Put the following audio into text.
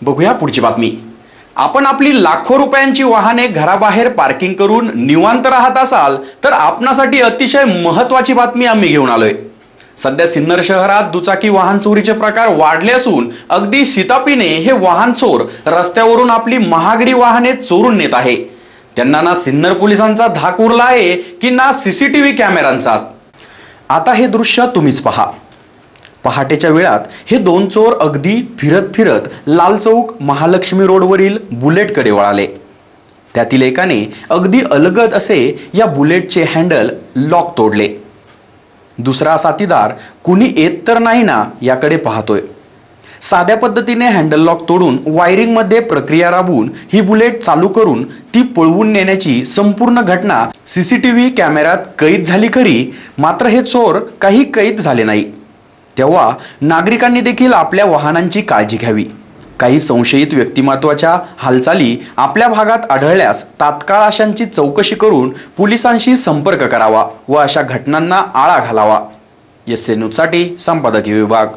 बघूया पुढची बातमी। आपण आपली लाखो रुपयांची वाहने घराबाहेर पार्किंग करून निवांत राहत असाल तर आपणासाठी अतिशय महत्त्वाची बातमी आम्ही घेऊन आलोय। सध्या सिन्नर शहरात दुचाकी वाहन चोरीचे प्रकार वाढले असून अगदी शितापीने हे वाहन चोर रस्त्यावरून आपली महागडी वाहने चोरून नेत आहे। त्यांना ना सिन्नर पोलिसांचा धाक उरला आहे की ना सीसीटीव्ही कॅमेऱ्यांचा। आता हे दृश्य तुम्हीच पहा। पहाटेच्या वेळात हे दोन चोर अगदी फिरत फिरत लाल चौक महालक्ष्मी रोडवरील बुलेटकडे वळाले। त्यातील एकाने अगदी अलगद असे या बुलेटचे हँडल लॉक तोडले। दुसरा साथीदार कुणी येत तर नाही ना याकडे पाहतोय। साध्या पद्धतीने हँडल लॉक तोडून वायरिंग मध्ये प्रक्रिया राबवून ही बुलेट चालू करून ती पळवून नेण्याची संपूर्ण घटना सीसीटीव्ही कॅमेऱ्यात कैद झाली खरी, मात्र हे चोर काही कैद झाले नाही। तेव्हा नागरिकांनी देखील आपल्या वाहनांची काळजी घ्यावी। काही संशयित व्यक्तिमत्वाच्या हालचाली आपल्या भागात आढळल्यास तात्काळ अशांची चौकशी करून पोलिसांशी संपर्क करावा व अशा घटनांना आळा घालावा। एसएन न्यूजसाठी संपादकीय विभाग।